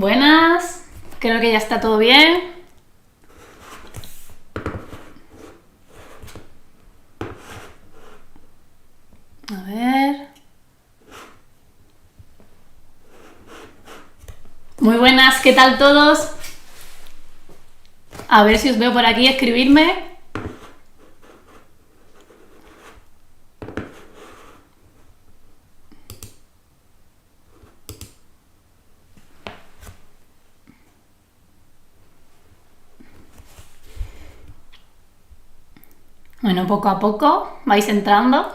Buenas, creo que ya está todo bien. A ver. Muy buenas, ¿qué tal todos? A ver si os veo por aquí, escribirme. Bueno, poco a poco vais entrando.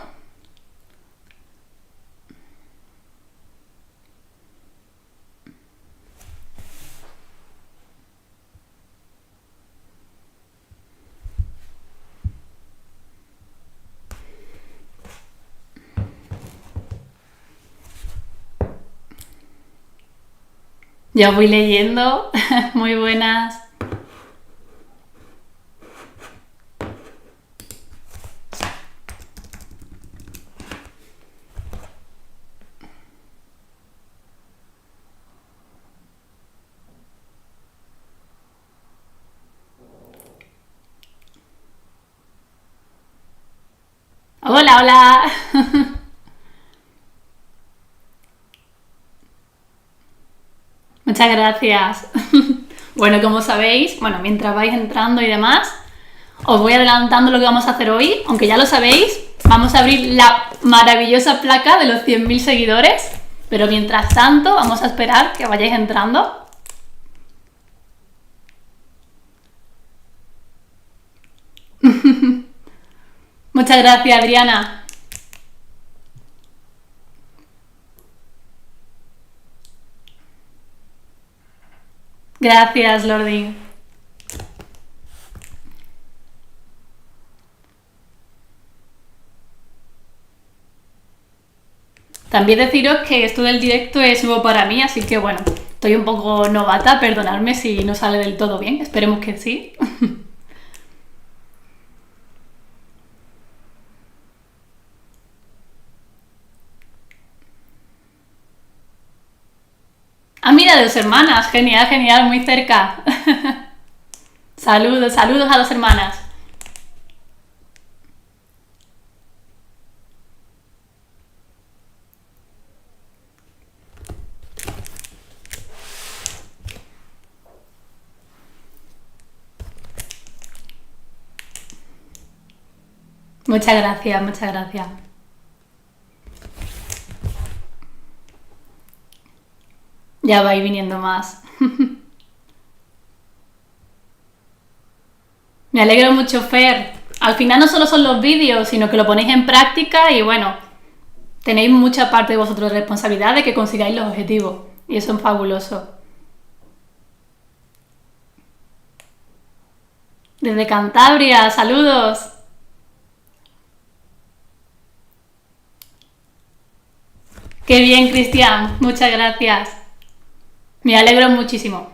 Ya os voy leyendo. Muy buenas. Hola, hola. Muchas gracias. Bueno, como sabéis, mientras vais entrando y demás, os voy adelantando lo que vamos a hacer hoy, aunque ya lo sabéis, vamos a abrir la maravillosa placa de los 100.000 seguidores, pero mientras tanto vamos a esperar que vayáis entrando. Muchas gracias, Adriana. Gracias, Lordi. También deciros que esto del directo es nuevo para mí, así que bueno, estoy un poco novata, perdonadme si no sale del todo bien, esperemos que sí. Ah, mira, de dos hermanas, genial, genial, muy cerca. Saludos, saludos a dos hermanas. Muchas gracias, muchas gracias. Ya vais viniendo más. Me alegro mucho, Fer. Al final no solo son los vídeos, sino que lo ponéis en práctica y bueno, tenéis mucha parte de vosotros de responsabilidad de que consigáis los objetivos. Y eso es fabuloso. Desde Cantabria, saludos. Qué bien, Cristian. Muchas gracias. Me alegro muchísimo.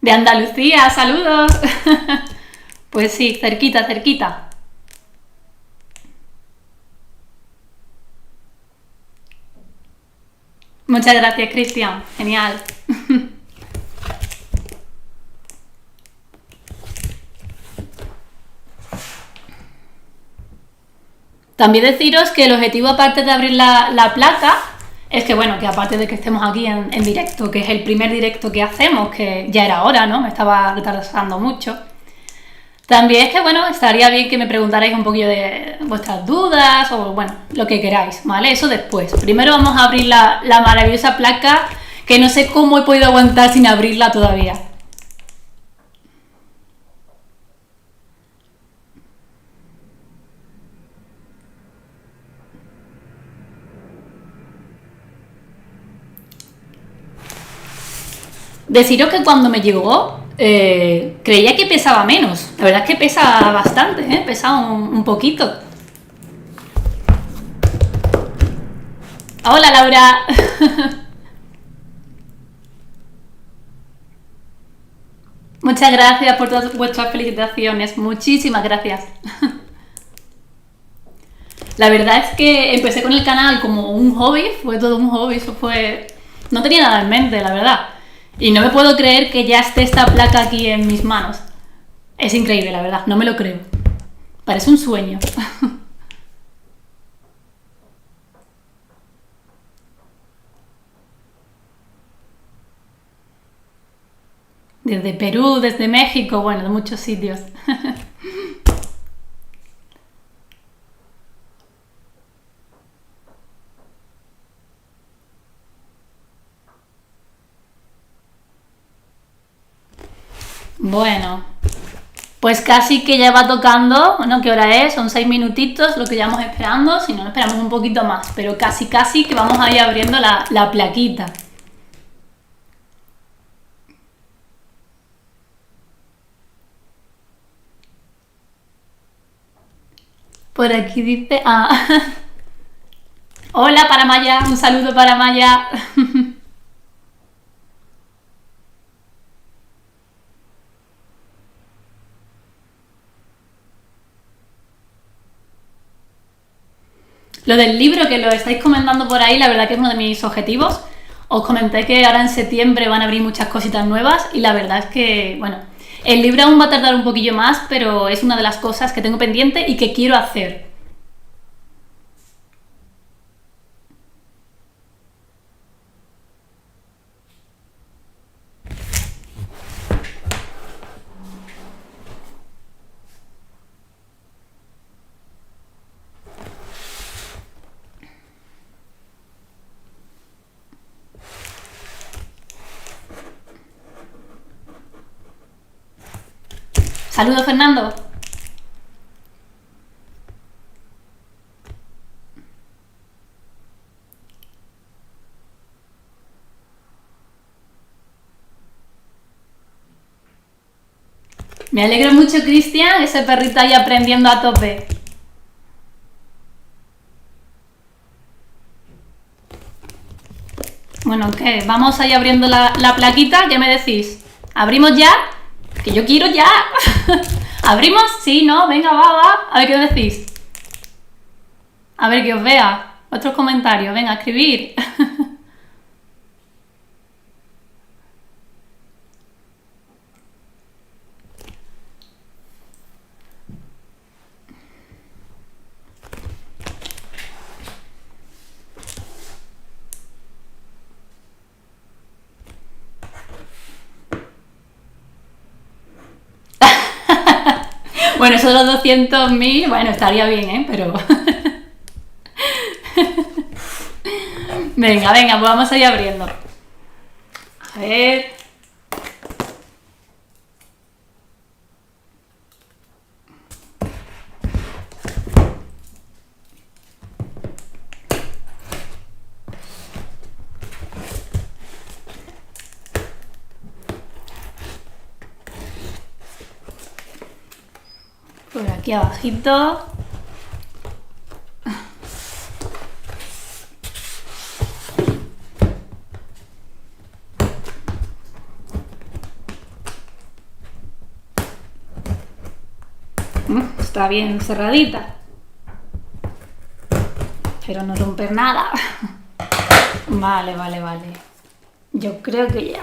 De Andalucía, saludos. Pues sí, cerquita, cerquita. Muchas gracias, Cristian. Genial. También deciros que el objetivo, aparte de abrir la placa, es que bueno, que aparte de que estemos aquí en directo, que es el primer directo que hacemos, que ya era hora, ¿no? Me estaba retrasando mucho. También es que bueno, estaría bien que me preguntarais un poquillo de vuestras dudas o bueno, lo que queráis, ¿vale? Eso después. Primero vamos a abrir la maravillosa placa que no sé cómo he podido aguantar sin abrirla todavía. Deciros que cuando me llegó creía que pesaba menos. La verdad es que pesa bastante, ¿eh? Pesa un poquito. Hola, Laura. Muchas gracias por todas vuestras felicitaciones. Muchísimas gracias. La verdad es que empecé con el canal como un hobby, fue todo un hobby, eso fue... No tenía nada en mente, la verdad. Y no me puedo creer que ya esté esta placa aquí en mis manos. Es increíble, la verdad, no me lo creo. Parece un sueño. Desde Perú, desde México, bueno, de muchos sitios. Bueno, pues casi que ya va tocando, bueno, ¿qué hora es? Son 6 minutitos lo que llevamos esperando, si no, esperamos un poquito más, pero casi que vamos a ir abriendo la plaquita. Por aquí dice... Ah, hola para Maya, un saludo para Maya. Lo del libro que lo estáis comentando por ahí, la verdad que es uno de mis objetivos. Os comenté que ahora en septiembre van a abrir muchas cositas nuevas y la verdad es que, bueno, el libro aún va a tardar un poquillo más, pero es una de las cosas que tengo pendiente y que quiero hacer. Saludos, Fernando. Me alegro mucho, Cristian, ese perrito ahí aprendiendo a tope. Bueno, ¿qué? Vamos ahí abriendo la plaquita, ¿qué me decís? ¿Abrimos ya? Que yo quiero ya. ¿Abrimos? Sí, no, venga, va. A ver qué decís. A ver que os vea. Otros comentarios, venga, a escribir. Bueno, eso de los 200.000, bueno, estaría bien, ¿eh? Pero... venga, pues vamos a ir abriendo. A ver... Por aquí abajito. Está bien cerradita. Pero no romper nada. Vale. Yo creo que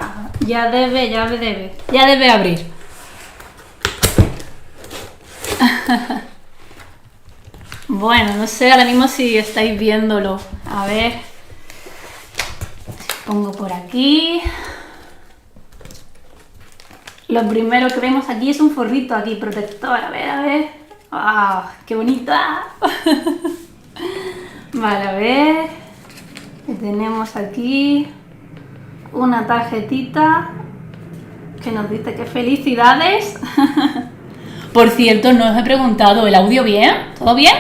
ya debe abrir. Bueno, no sé ahora mismo si estáis viéndolo. A ver. Pongo por aquí. Lo primero que vemos aquí es un forrito aquí, protector. A ver. ¡Ah! ¡Qué bonita! Vale, a ver. ¿Qué tenemos aquí? Una tarjetita que nos dice que felicidades. Por cierto, no os he preguntado, ¿el audio bien? ¿Todo bien?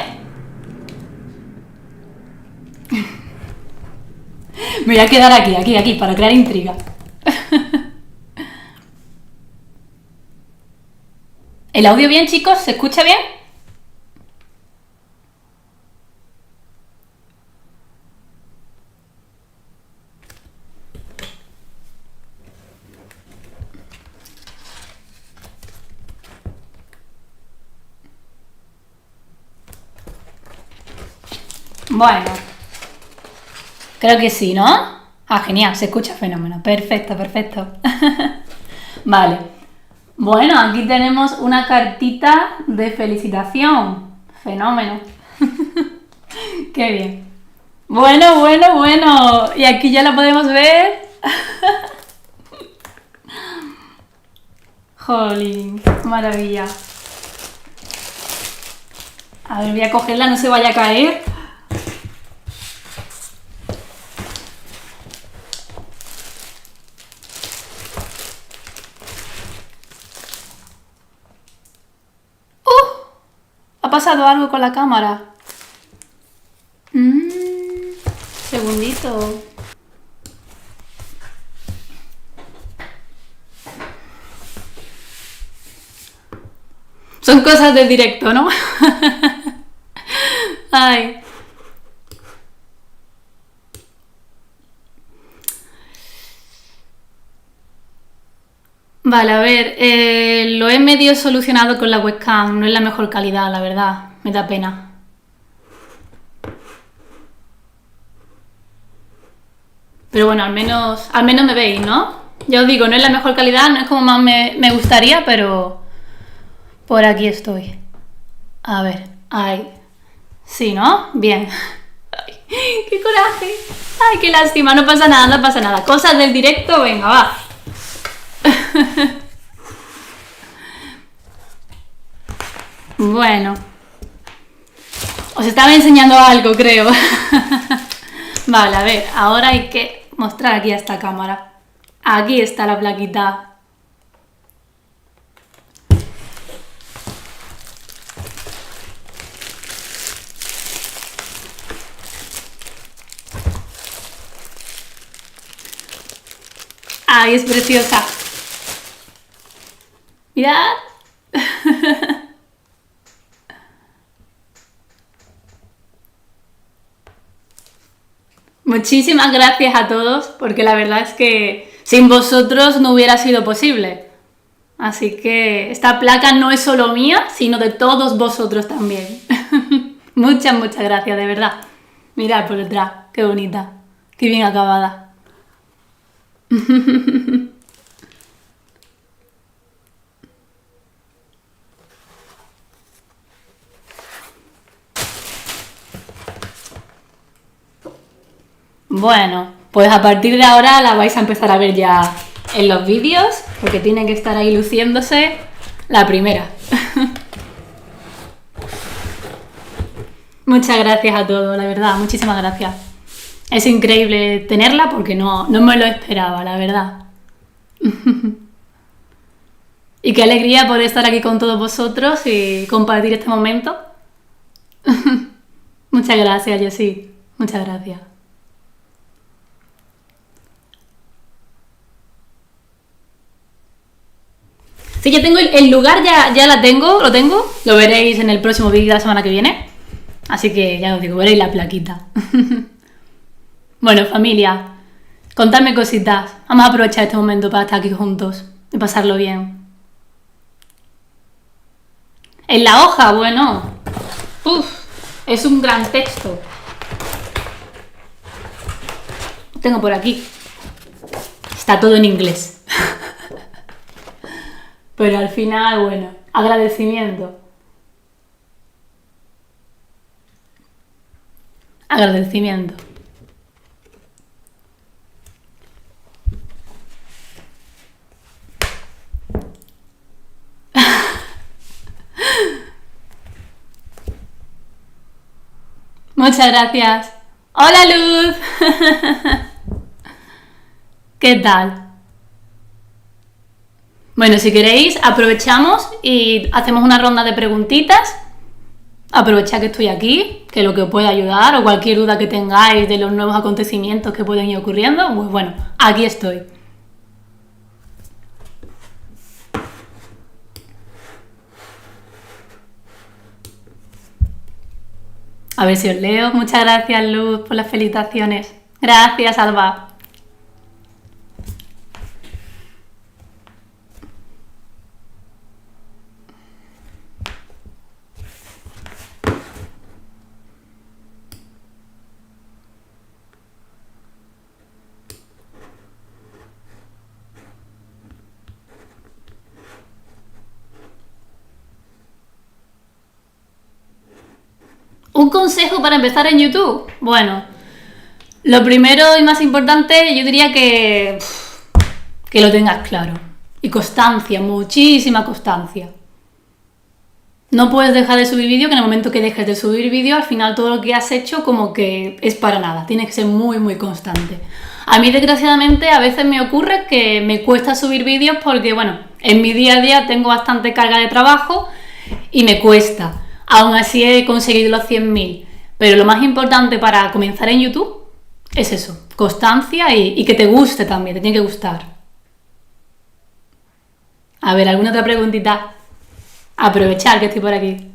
Me voy a quedar aquí, para crear intriga. ¿El audio bien, chicos? ¿Se escucha bien? Bueno, creo que sí, ¿no? Ah, genial, se escucha fenómeno. Perfecto, perfecto. Vale. Bueno, aquí tenemos una cartita de felicitación. Fenómeno. Qué bien. Bueno, bueno, bueno. Y aquí ya la podemos ver. Jolín, maravilla. A ver, voy a cogerla, no se vaya a caer. Ha pasado algo con la cámara. Segundito. Son cosas del directo, ¿no? Ay. Vale, a ver, lo he medio solucionado con la webcam, no es la mejor calidad, la verdad, me da pena. Pero bueno, al menos me veis, ¿no? Ya os digo, no es la mejor calidad, no es como más me gustaría, pero por aquí estoy. A ver, ay. Sí, ¿no? Bien. Ay, ¡qué coraje! Ay, qué lástima, no pasa nada, no pasa nada. Cosas del directo, venga, va. Bueno. Os estaba enseñando algo, creo. Vale, a ver, ahora hay que mostrar aquí a esta cámara. Aquí está la plaquita. Ay, es preciosa. Mirad. Muchísimas gracias a todos, porque la verdad es que sin vosotros no hubiera sido posible. Así que esta placa no es solo mía, sino de todos vosotros también. Muchas, muchas gracias, de verdad. Mirad por detrás, qué bonita, qué bien acabada. Bueno, pues a partir de ahora la vais a empezar a ver ya en los vídeos, porque tiene que estar ahí luciéndose la primera. Muchas gracias a todos, la verdad, muchísimas gracias. Es increíble tenerla porque no me lo esperaba, la verdad. Y qué alegría poder estar aquí con todos vosotros y compartir este momento. Muchas gracias, Jessie. Muchas gracias. Sí, ya tengo el lugar, ya lo tengo. Lo veréis en el próximo vídeo de la semana que viene. Así que ya os digo, veréis la plaquita. Bueno, familia, contadme cositas. Vamos a aprovechar este momento para estar aquí juntos y pasarlo bien. En la hoja, bueno. Es un gran texto. Lo tengo por aquí. Está todo en inglés. Pero al final, bueno, agradecimiento. Agradecimiento. Muchas gracias. Hola, Luz. ¿Qué tal? Bueno, si queréis, aprovechamos y hacemos una ronda de preguntitas. Aprovechad que estoy aquí, que lo que os pueda ayudar, o cualquier duda que tengáis de los nuevos acontecimientos que pueden ir ocurriendo, pues bueno, aquí estoy. A ver si os leo. Muchas gracias, Luz, por las felicitaciones. Gracias, Alba. consejo para empezar en YouTube? Bueno, lo primero y más importante, yo diría que lo tengas claro. Y constancia, muchísima constancia. No puedes dejar de subir vídeo, que en el momento que dejes de subir vídeo, al final todo lo que has hecho como que es para nada. Tienes que ser muy, muy constante. A mí, desgraciadamente, a veces me ocurre que me cuesta subir vídeos porque, bueno, en mi día a día tengo bastante carga de trabajo y me cuesta. Aún así he conseguido los 100.000. Pero lo más importante para comenzar en YouTube es eso, constancia y que te guste también, te tiene que gustar. A ver, ¿alguna otra preguntita? Aprovechar que estoy por aquí.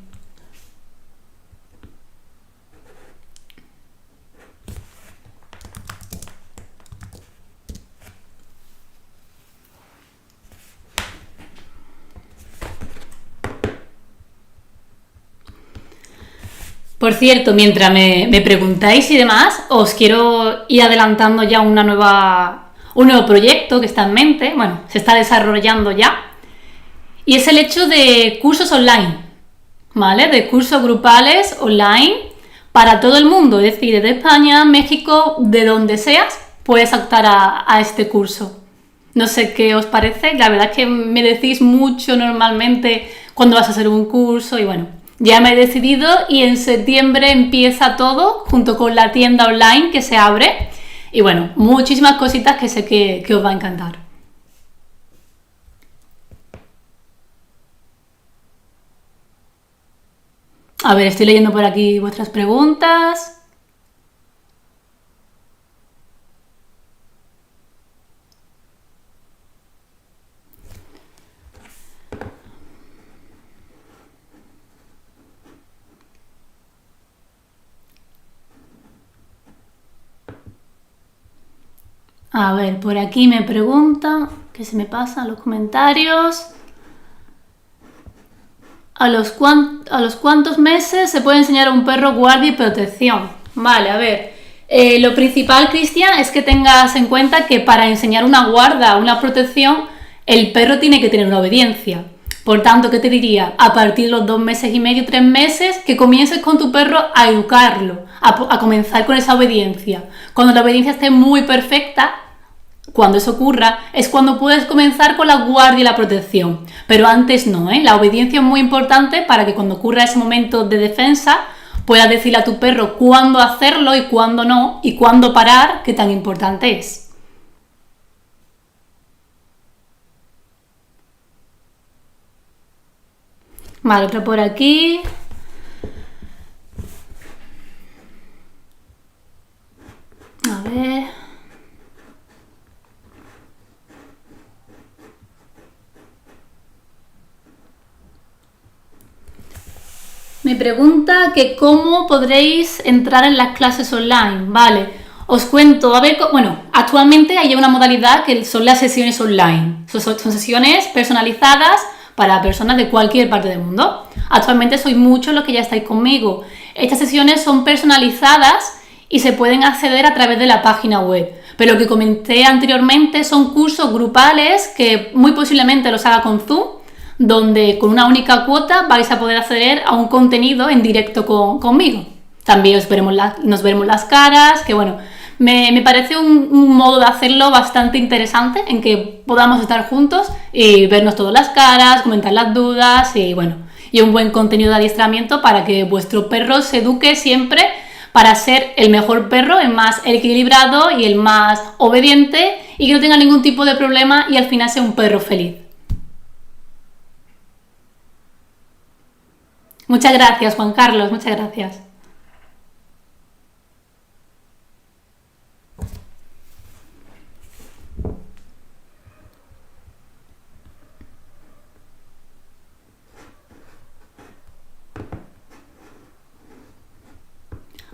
Por cierto, mientras me preguntáis y demás, os quiero ir adelantando ya un nuevo proyecto que está en mente, bueno, se está desarrollando ya, y es el hecho de cursos online, ¿vale? De cursos grupales online para todo el mundo, es decir, desde España, México, de donde seas, puedes optar a este curso. No sé qué os parece, la verdad es que me decís mucho normalmente cuando vas a hacer un curso y bueno, ya me he decidido y en septiembre empieza todo junto con la tienda online que se abre y bueno, muchísimas cositas que sé que os va a encantar. A ver, estoy leyendo por aquí vuestras preguntas. A ver, por aquí me preguntan, ¿qué se me pasa en los comentarios? ¿A los cuántos meses se puede enseñar a un perro guardia y protección? Vale, a ver, lo principal, Cristian, es que tengas en cuenta que para enseñar una guarda, una protección, el perro tiene que tener una obediencia. Por tanto, ¿qué te diría? A partir de los 2 meses y medio, 3 meses, que comiences con tu perro a educarlo, a comenzar con esa obediencia. Cuando la obediencia esté muy perfecta, cuando eso ocurra, es cuando puedes comenzar con la guardia y la protección. Pero antes no, ¿eh? La obediencia es muy importante para que cuando ocurra ese momento de defensa, puedas decirle a tu perro cuándo hacerlo y cuándo no, y cuándo parar, que tan importante es. Vale, otra por aquí. A ver. Me pregunta que cómo podréis entrar en las clases online. Vale, os cuento, a ver, bueno, actualmente hay una modalidad que son las sesiones online. Son sesiones personalizadas para personas de cualquier parte del mundo. Actualmente sois muchos los que ya estáis conmigo. Estas sesiones son personalizadas y se pueden acceder a través de la página web. Pero lo que comenté anteriormente son cursos grupales que muy posiblemente los haga con Zoom, donde con una única cuota vais a poder acceder a un contenido en directo conmigo. También nos veremos las caras, que bueno, me parece un modo de hacerlo bastante interesante, en que podamos estar juntos y vernos todas las caras, comentar las dudas y bueno, y un buen contenido de adiestramiento para que vuestro perro se eduque siempre para ser el mejor perro, el más equilibrado y el más obediente y que no tenga ningún tipo de problema y al final sea un perro feliz. Muchas gracias, Juan Carlos, muchas gracias.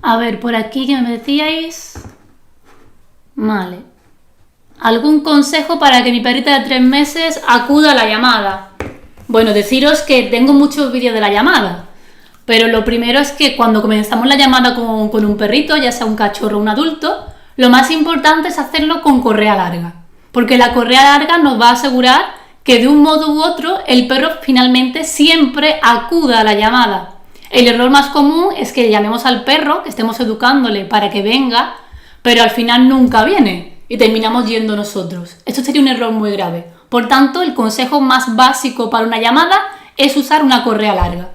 A ver, por aquí que me decíais. Vale. ¿Algún consejo para que mi perrita de 3 meses acuda a la llamada? Bueno, deciros que tengo muchos vídeos de la llamada, pero lo primero es que cuando comenzamos la llamada con un perrito, ya sea un cachorro o un adulto, lo más importante es hacerlo con correa larga, porque la correa larga nos va a asegurar que de un modo u otro el perro finalmente siempre acuda a la llamada. El error más común es que llamemos al perro, que estemos educándole para que venga, pero al final nunca viene y terminamos yendo nosotros. Esto sería un error muy grave. Por tanto, el consejo más básico para una llamada es usar una correa larga.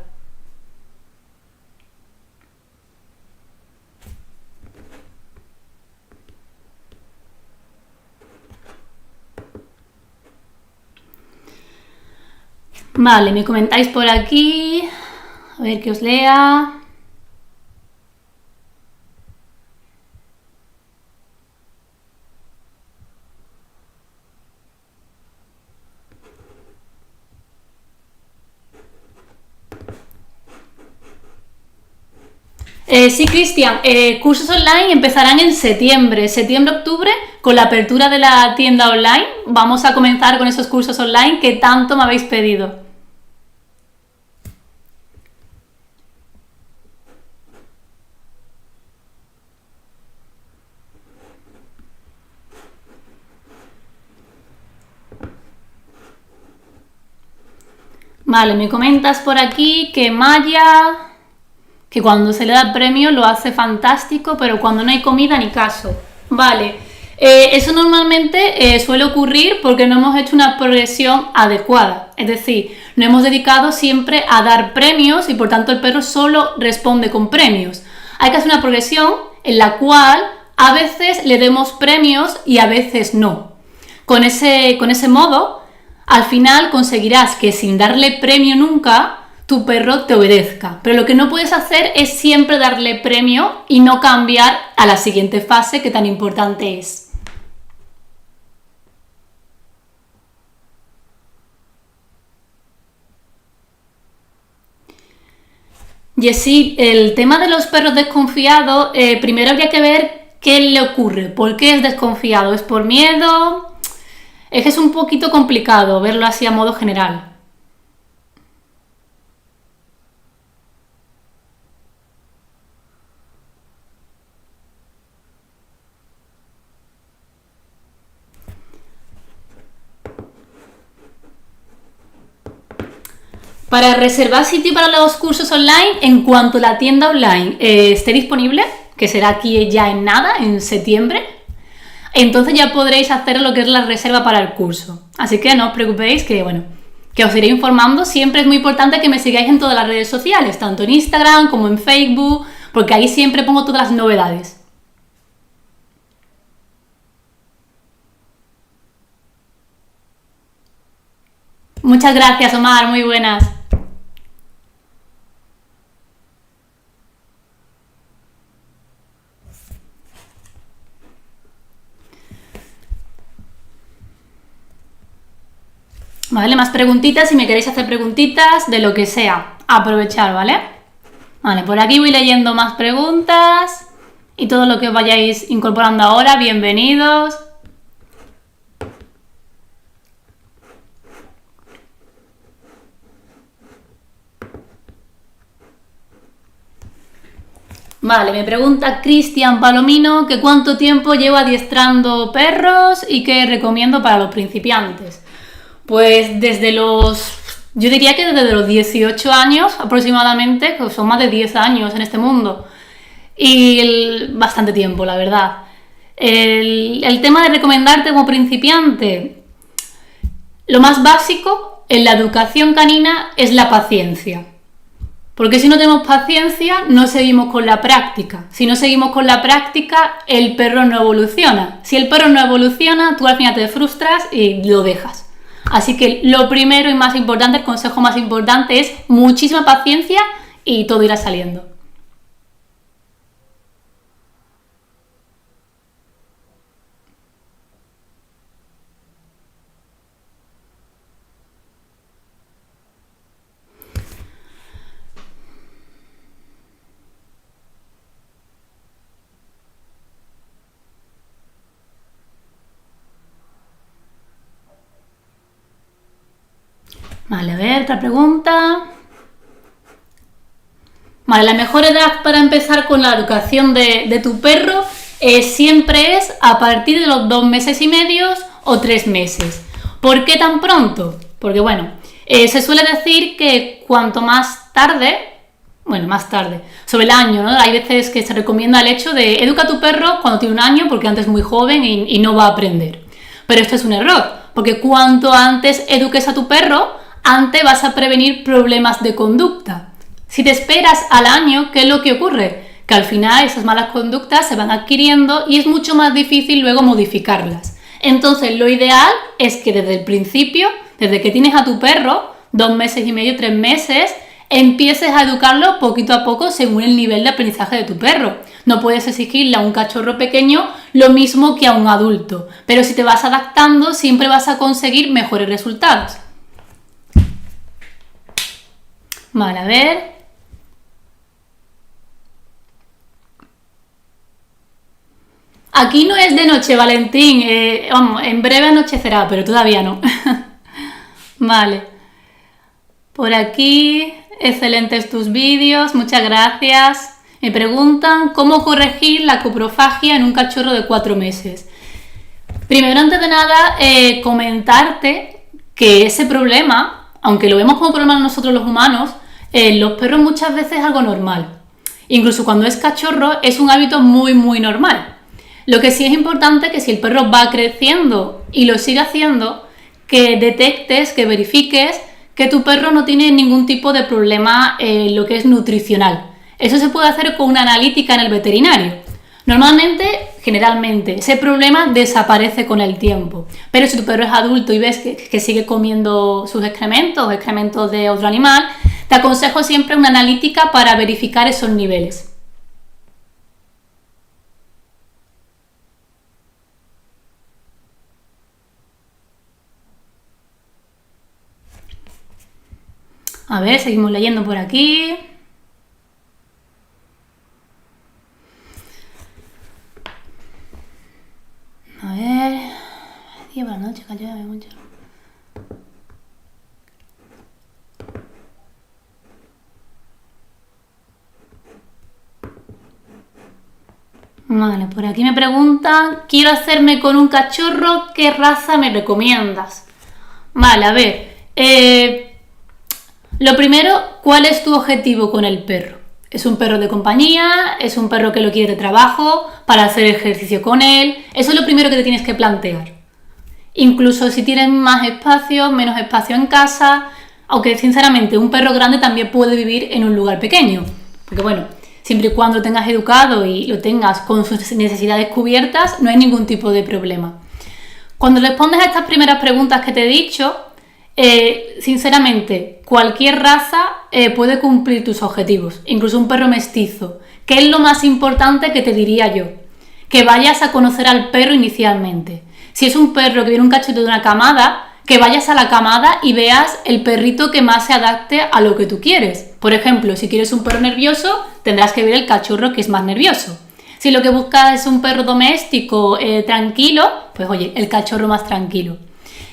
Vale, me comentáis por aquí. A ver que os lea. Sí, Cristian, cursos online empezarán en septiembre-octubre, con la apertura de la tienda online. Vamos a comenzar con esos cursos online que tanto me habéis pedido. Vale, me comentas por aquí que Maya, que cuando se le da premio lo hace fantástico, pero cuando no hay comida ni caso. Vale, eso normalmente suele ocurrir porque no hemos hecho una progresión adecuada. Es decir, no hemos dedicado siempre a dar premios y por tanto el perro solo responde con premios. Hay que hacer una progresión en la cual a veces le demos premios y a veces no. Con ese modo, al final conseguirás que sin darle premio nunca, tu perro te obedezca. Pero lo que no puedes hacer es siempre darle premio y no cambiar a la siguiente fase que tan importante es. Jessie, el tema de los perros desconfiados, primero habría que ver qué le ocurre, por qué es desconfiado, ¿es por miedo? Es que es un poquito complicado verlo así a modo general. Para reservar sitio para los cursos online, en cuanto la tienda online esté disponible, que será aquí ya en nada, en septiembre, entonces ya podréis hacer lo que es la reserva para el curso. Así que no os preocupéis que, bueno, que os iré informando. Siempre es muy importante que me sigáis en todas las redes sociales, tanto en Instagram como en Facebook, porque ahí siempre pongo todas las novedades. Muchas gracias, Omar, muy buenas. Vale, más preguntitas, si me queréis hacer preguntitas de lo que sea, aprovechar, ¿vale? Vale, por aquí voy leyendo más preguntas y todo lo que vayáis incorporando ahora, bienvenidos. Vale, me pregunta Cristian Palomino que cuánto tiempo llevo adiestrando perros y qué recomiendo para los principiantes. Pues yo diría que desde los 18 años aproximadamente, que son más de 10 años en este mundo. Y bastante tiempo, la verdad. El tema de recomendarte como principiante, lo más básico en la educación canina es la paciencia. Porque si no tenemos paciencia, no seguimos con la práctica. Si no seguimos con la práctica, el perro no evoluciona. Si el perro no evoluciona, tú al final te frustras y lo dejas. Así que lo primero y más importante, el consejo más importante es muchísima paciencia y todo irá saliendo. Vale, a ver, otra pregunta. Vale, la mejor edad para empezar con la educación de tu perro siempre es a partir de los 2 meses y medio o 3 meses. ¿Por qué tan pronto? Porque bueno, se suele decir que cuanto más tarde, bueno, más tarde, sobre el año, ¿no? Hay veces que se recomienda el hecho de educa a tu perro cuando tiene un año porque antes es muy joven y no va a aprender. Pero esto es un error, porque cuanto antes eduques a tu perro, antes vas a prevenir problemas de conducta. Si te esperas al año, ¿qué es lo que ocurre? Que al final esas malas conductas se van adquiriendo y es mucho más difícil luego modificarlas. Entonces, lo ideal es que desde el principio, desde que tienes a tu perro, 2 meses y medio, 3 meses, empieces a educarlo poquito a poco según el nivel de aprendizaje de tu perro. No puedes exigirle a un cachorro pequeño lo mismo que a un adulto, pero si te vas adaptando siempre vas a conseguir mejores resultados. Vale, a ver. Aquí no es de noche, Valentín. Vamos, en breve anochecerá, pero todavía no. Vale. Por aquí, excelentes tus vídeos, muchas gracias. Me preguntan cómo corregir la coprofagia en un cachorro de 4 meses. Primero, antes de nada, comentarte que ese problema, aunque lo vemos como problema nosotros los humanos, los perros muchas veces es algo normal. Incluso cuando es cachorro es un hábito muy, muy normal. Lo que sí es importante es que si el perro va creciendo y lo sigue haciendo, que detectes, que verifiques que tu perro no tiene ningún tipo de problema en lo que es nutricional. Eso se puede hacer con una analítica en el veterinario. Normalmente, generalmente, ese problema desaparece con el tiempo. Pero si tu perro es adulto y ves que sigue comiendo sus excrementos o excrementos de otro animal, te aconsejo siempre una analítica para verificar esos niveles. A ver, seguimos leyendo por aquí. A ver. Día por la noche, cayó mucho. Vale, por aquí me preguntan, quiero hacerme con un cachorro, ¿qué raza me recomiendas? Vale, a ver. Lo primero, ¿cuál es tu objetivo con el perro? ¿Es un perro de compañía? ¿Es un perro que lo quiere de trabajo? ¿Para hacer ejercicio con él? Eso es lo primero que te tienes que plantear. Incluso si tienes más espacio, menos espacio en casa, aunque sinceramente un perro grande también puede vivir en un lugar pequeño. Porque bueno, siempre y cuando lo tengas educado y lo tengas con sus necesidades cubiertas, no hay ningún tipo de problema. Cuando respondes a estas primeras preguntas que te he dicho, sinceramente, cualquier raza puede cumplir tus objetivos, incluso un perro mestizo. ¿Qué es lo más importante que te diría yo? Que vayas a conocer al perro inicialmente. Si es un perro que viene un cachorro de una camada, que vayas a la camada y veas el perrito que más se adapte a lo que tú quieres. Por ejemplo, si quieres un perro nervioso, tendrás que ver el cachorro que es más nervioso. Si lo que buscas es un perro doméstico tranquilo, pues oye, el cachorro más tranquilo.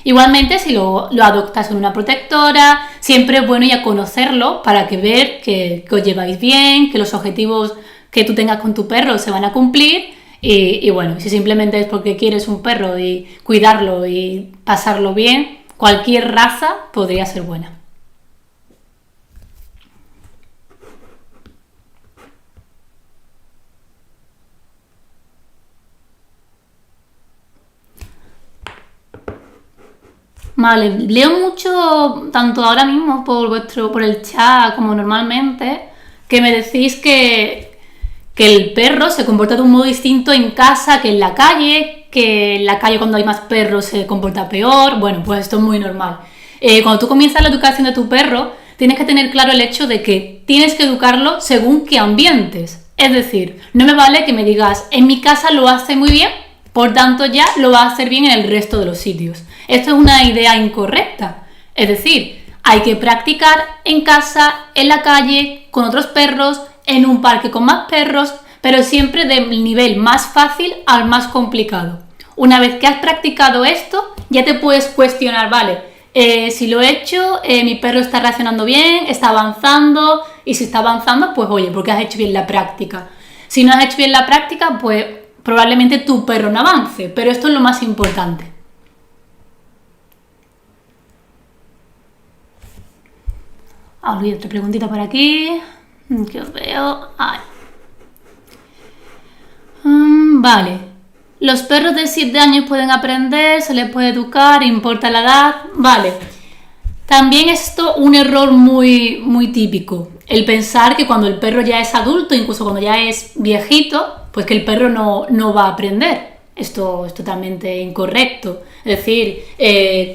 Igualmente, si lo adoptas con una protectora, siempre es bueno ya conocerlo para que ver que os lleváis bien, que los objetivos que tú tengas con tu perro se van a cumplir. Y bueno, si simplemente es porque quieres un perro y cuidarlo y pasarlo bien, cualquier raza podría ser buena. Vale, leo mucho, tanto ahora mismo por el chat como normalmente, que me decís que el perro se comporta de un modo distinto en casa que en la calle cuando hay más perros se comporta peor. Bueno, pues esto es muy normal. Cuando tú comienzas la educación de tu perro, tienes que tener claro el hecho de que tienes que educarlo según qué ambientes. Es decir, no me vale que me digas, en mi casa lo hace muy bien, por tanto ya lo va a hacer bien en el resto de los sitios. Esto es una idea incorrecta. Es decir, hay que practicar en casa, en la calle, con otros perros, en un parque con más perros, pero siempre del nivel más fácil al más complicado. Una vez que has practicado esto, ya te puedes cuestionar, vale, si lo he hecho, mi perro está reaccionando bien, está avanzando, y si está avanzando, pues oye, porque has hecho bien la práctica. Si no has hecho bien la práctica, pues probablemente tu perro no avance, pero esto es lo más importante. Olvidé otra preguntita por aquí. Que os veo. Ay. Vale. Los perros de 7 años pueden aprender, se les puede educar, importa la edad. Vale. También esto un error muy, muy típico. El pensar que cuando el perro ya es adulto, incluso cuando ya es viejito, pues que el perro no va a aprender. Esto es totalmente incorrecto. Es decir,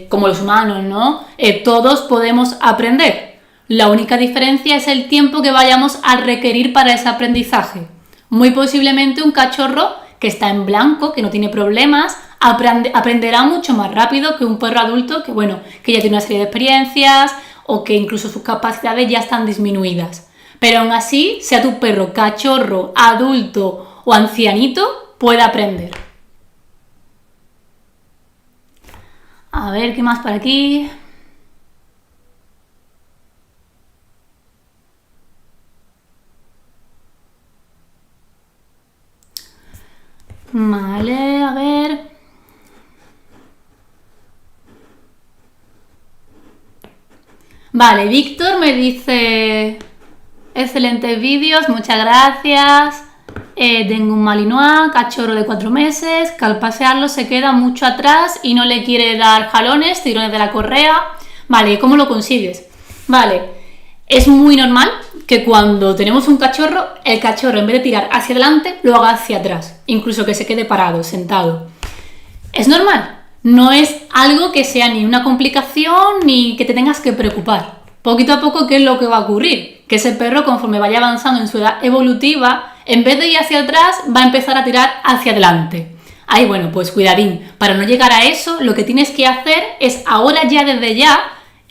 como los humanos, ¿no? Todos podemos aprender. La única diferencia es el tiempo que vayamos a requerir para ese aprendizaje. Muy posiblemente un cachorro que está en blanco, que no tiene problemas, aprenderá mucho más rápido que un perro adulto que, bueno, que ya tiene una serie de experiencias o que incluso sus capacidades ya están disminuidas. Pero aún así, sea tu perro cachorro, adulto o ancianito, puede aprender. A ver, ¿qué más por aquí? Vale, a ver. Vale, Víctor me dice: excelentes vídeos, muchas gracias. Tengo un malinois, cachorro de 4 meses, que al pasearlo se queda mucho atrás y no le quiere dar jalones, tirones de la correa. Vale, ¿cómo lo consigues? Vale, es muy normal que cuando tenemos un cachorro, el cachorro en vez de tirar hacia adelante, lo haga hacia atrás, incluso que se quede parado, sentado. Es normal, no es algo que sea ni una complicación ni que te tengas que preocupar. Poquito a poco, ¿qué es lo que va a ocurrir? Que ese perro, conforme vaya avanzando en su edad evolutiva, en vez de ir hacia atrás, va a empezar a tirar hacia adelante. Ahí, bueno, pues cuidadín. Para no llegar a eso, lo que tienes que hacer es ahora ya, desde ya,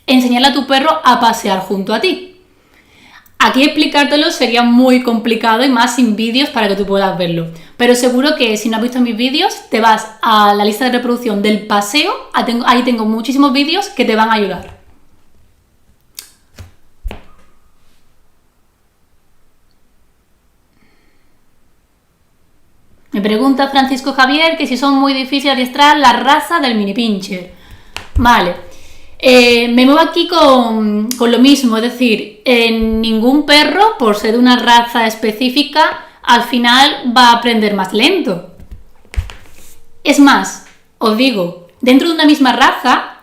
enseñarle a tu perro a pasear junto a ti. Aquí explicártelo sería muy complicado y más sin vídeos para que tú puedas verlo. Pero seguro que si no has visto mis vídeos, te vas a la lista de reproducción del paseo. Ahí tengo muchísimos vídeos que te van a ayudar. Me pregunta Francisco Javier que si son muy difíciles de adiestrar la raza del mini pincher. Vale. Me muevo aquí con lo mismo, es decir, ningún perro, por ser de una raza específica, al final va a aprender más lento. Es más, os digo, dentro de una misma raza,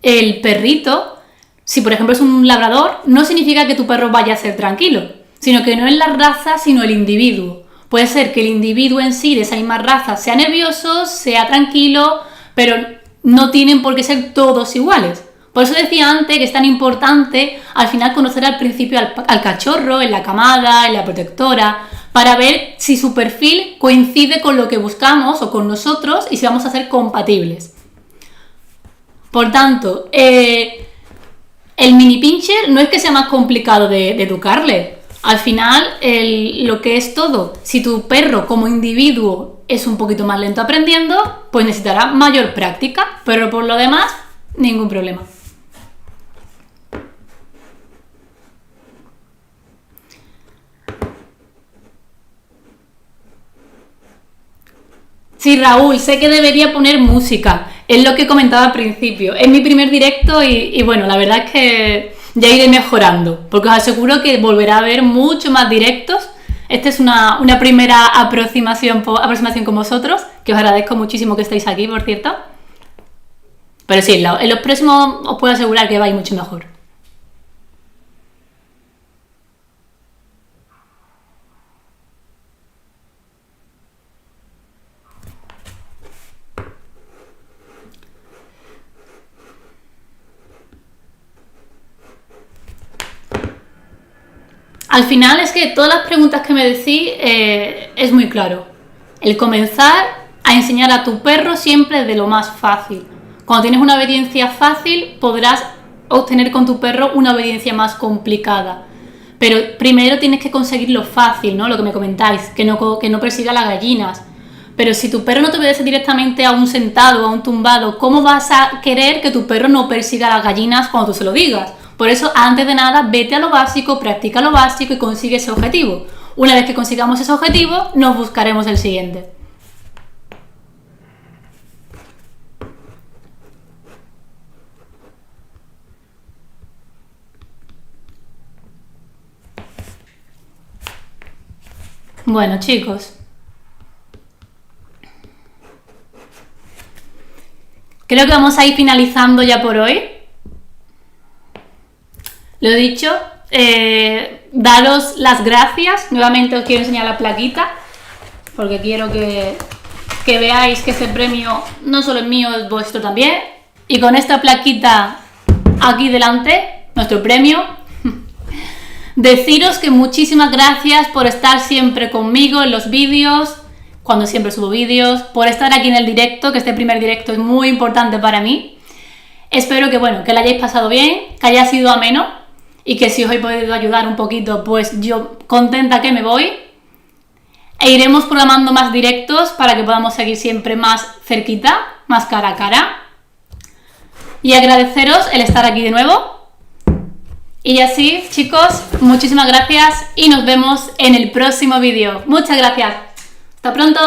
el perrito, si por ejemplo es un labrador, no significa que tu perro vaya a ser tranquilo, sino que no es la raza, sino el individuo. Puede ser que el individuo en sí de esa misma raza sea nervioso, sea tranquilo, pero no tienen por qué ser todos iguales. Por eso decía antes que es tan importante al final conocer al principio al cachorro, en la camada, en la protectora, para ver si su perfil coincide con lo que buscamos o con nosotros y si vamos a ser compatibles. Por tanto, el mini pincher no es que sea más complicado de educarle. Al final, lo que es todo, si tu perro como individuo es un poquito más lento aprendiendo, pues necesitará mayor práctica, pero por lo demás, ningún problema. Sí, Raúl, sé que debería poner música, es lo que comentaba al principio. Es mi primer directo y bueno, la verdad es que ya iré mejorando, porque os aseguro que volverá a haber mucho más directos. Esta es una primera aproximación con vosotros, que os agradezco muchísimo que estéis aquí, por cierto. Pero sí, en los próximos os puedo asegurar que vais mucho mejor. Al final es que todas las preguntas que me decís es muy claro. El comenzar a enseñar a tu perro siempre de lo más fácil. Cuando tienes una obediencia fácil podrás obtener con tu perro una obediencia más complicada. Pero primero tienes que conseguir lo fácil, ¿no? Lo que me comentáis, que no persiga las gallinas. Pero si tu perro no te obedece directamente a un sentado o a un tumbado, ¿cómo vas a querer que tu perro no persiga las gallinas cuando tú se lo digas? Por eso, antes de nada, vete a lo básico, practica lo básico y consigue ese objetivo. Una vez que consigamos ese objetivo, nos buscaremos el siguiente. Bueno, chicos, creo que vamos a ir finalizando ya por hoy. Lo he dicho, daros las gracias. Nuevamente os quiero enseñar la plaquita, porque quiero que veáis que este premio no solo es mío, es vuestro también. Y con esta plaquita aquí delante, nuestro premio, deciros que muchísimas gracias por estar siempre conmigo en los vídeos, cuando siempre subo vídeos, por estar aquí en el directo, que este primer directo es muy importante para mí. Espero que, bueno, que lo hayáis pasado bien, que haya sido ameno y que si os he podido ayudar un poquito, pues yo contenta que me voy. E iremos programando más directos para que podamos seguir siempre más cerquita, más cara a cara. Y agradeceros el estar aquí de nuevo. Y así, chicos, muchísimas gracias y nos vemos en el próximo vídeo. Muchas gracias. Hasta pronto.